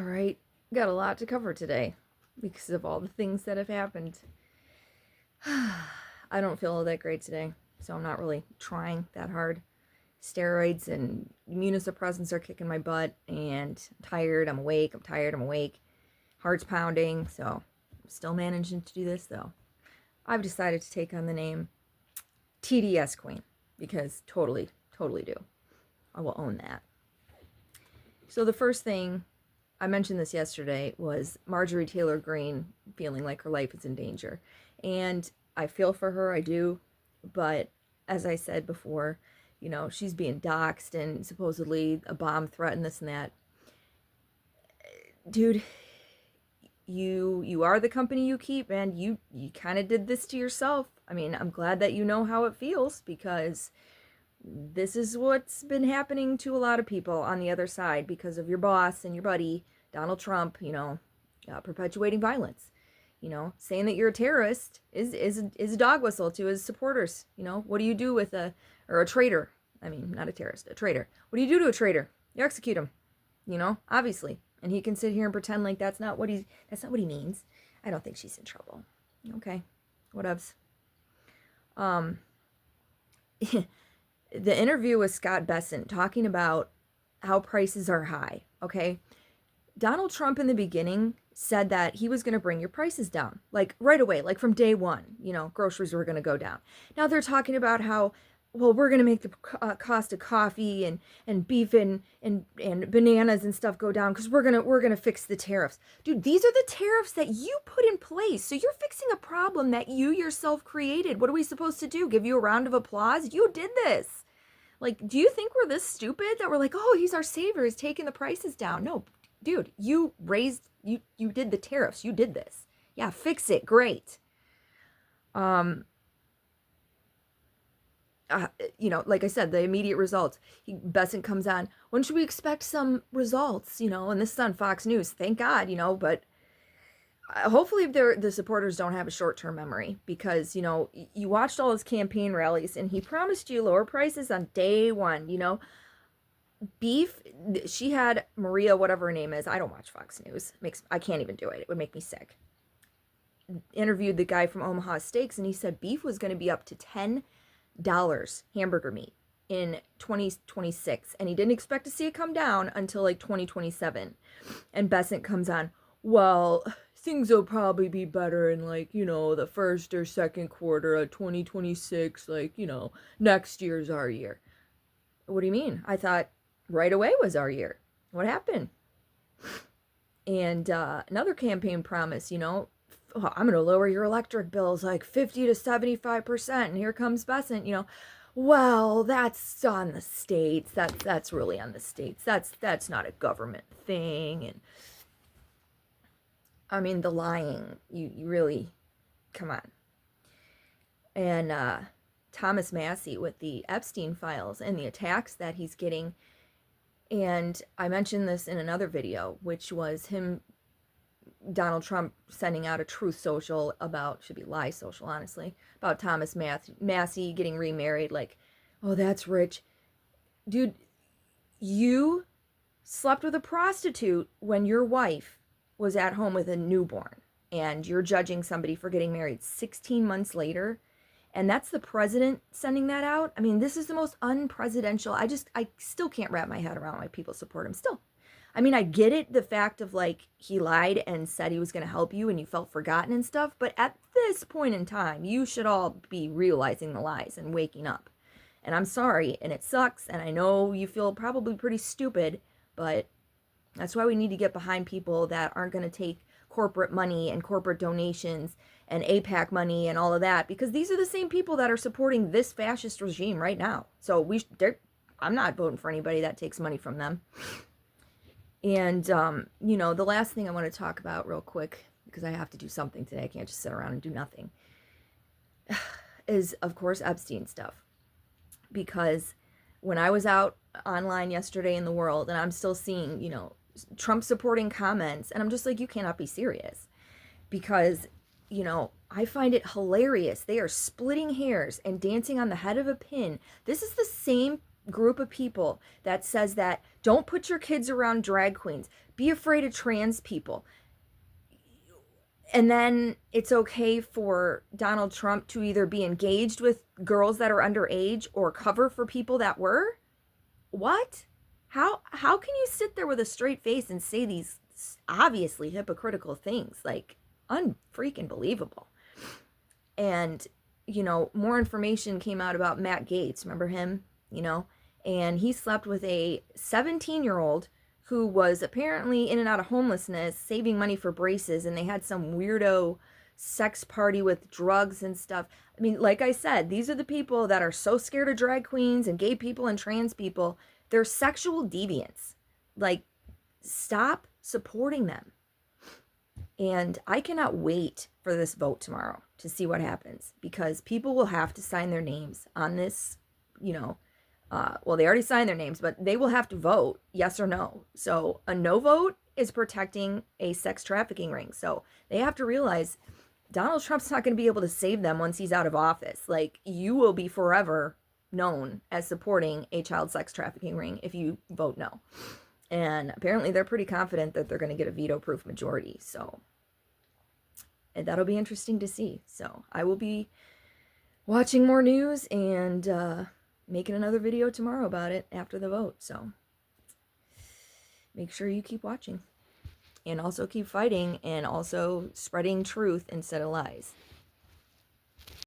right, got a lot to cover today because of all the things that have happened. I don't feel all that great today, so I'm not really trying that hard. Steroids and immunosuppressants are kicking my butt, and I'm tired, I'm awake, I'm tired, I'm awake. Heart's pounding, so I'm still managing to do this, though. I've decided to take on the name TDS Queen because totally do. I will own that. So the first thing, I mentioned this yesterday, was Marjorie Taylor Greene feeling like her life is in danger. And I feel for her, I do. But as I said before, you know, she's being doxxed and supposedly a bomb threat and this and that. Dude, you are the company you keep, and you kind of did this to yourself. I mean, I'm glad that you know how it feels, because this is what's been happening to a lot of people on the other side because of your boss and your buddy, Donald Trump, perpetuating violence. Saying that you're a terrorist is a dog whistle to his supporters. What do you do with a traitor? I mean, not a terrorist, a traitor. What do you do to a traitor? You execute him, obviously. And he can sit here and pretend like that's not what he means. I don't think she's in trouble. Okay, whatevs. The interview with Scott Bessent talking about how prices are high, okay? Donald Trump in the beginning said that he was going to bring your prices down, like right away, like from day one, groceries were going to go down. Now they're talking about how, well, we're going to make the cost of coffee and beef and bananas and stuff go down because we're going to fix the tariffs. Dude, these are the tariffs that you put in place. So you're fixing a problem that you yourself created. What are we supposed to do? Give you a round of applause? You did this. Like, do you think we're this stupid that we're like, oh, he's our savior, he's taking the prices down? No, dude, you did the tariffs. You did this. Yeah, fix it. Great. Like I said, the immediate results. Bessent comes on. When should we expect some results? And this is on Fox News. Thank God, but hopefully the supporters don't have a short-term memory, because, you watched all his campaign rallies and he promised you lower prices on day one, Beef, she had Maria, whatever her name is. I don't watch Fox News. I can't even do it. It would make me sick. Interviewed the guy from Omaha Steaks, and he said beef was going to be up to $10 hamburger meat in 2026, and he didn't expect to see it come down until like 2027. And Bessent comes on, well, things will probably be better in the first or second quarter of 2026, next year's our year. What do you mean? I thought right away was our year. What happened? And another campaign promise, I'm going to lower your electric bills like 50 to 75%. And here comes Bessent, well, that's on the states. That's really on the states. That's not a government thing. And I mean, the lying, you really, come on. And Thomas Massie with the Epstein files and the attacks that he's getting. And I mentioned this in another video, which was Donald Trump sending out a truth social should be lie social, honestly, about Thomas Massie getting remarried. Like, oh, that's rich. Dude, you slept with a prostitute when your wife was at home with a newborn, and you're judging somebody for getting married 16 months later. And that's the president sending that out. I mean, this is the most unpresidential. I still can't wrap my head around why people support him still. I mean, I get it, the fact of he lied and said he was going to help you and you felt forgotten and stuff. But at this point in time, you should all be realizing the lies and waking up. And I'm sorry, and it sucks. And I know you feel probably pretty stupid, but that's why we need to get behind people that aren't going to take corporate money and corporate donations and APAC money and all of that, because these are the same people that are supporting this fascist regime right now. So I'm not voting for anybody that takes money from them. And, the last thing I want to talk about real quick, because I have to do something today, I can't just sit around and do nothing, is, of course, Epstein stuff. Because when I was out online yesterday in the world, and I'm still seeing, Trump supporting comments, and I'm just like, you cannot be serious. Because I find it hilarious. They are splitting hairs and dancing on the head of a pin. This is the same group of people that says that don't put your kids around drag queens, be afraid of trans people, and then it's okay for Donald Trump to either be engaged with girls that are underage or cover for people that were? What? How can you sit there with a straight face and say these obviously hypocritical things? Like, unfreaking believable. And, you know, more information came out about Matt Gaetz. Remember him? You know? And he slept with a 17-year-old who was apparently in and out of homelessness, saving money for braces, and they had some weirdo sex party with drugs and stuff. I mean, like I said, these are the people that are so scared of drag queens and gay people and trans people. They're sexual deviants. Like, stop supporting them. And I cannot wait for this vote tomorrow to see what happens, because people will have to sign their names on this, you know, well, they already signed their names, but they will have to vote yes or no. So a no vote is protecting a sex trafficking ring. So they have to realize Donald Trump's not going to be able to save them once he's out of office. Like, you will be forever known as supporting a child sex trafficking ring if you vote no. And apparently they're pretty confident that they're going to get a veto-proof majority. So and that'll be interesting to see. So I will be watching more news and making another video tomorrow about it after the vote. So make sure you keep watching and also keep fighting and also spreading truth instead of lies.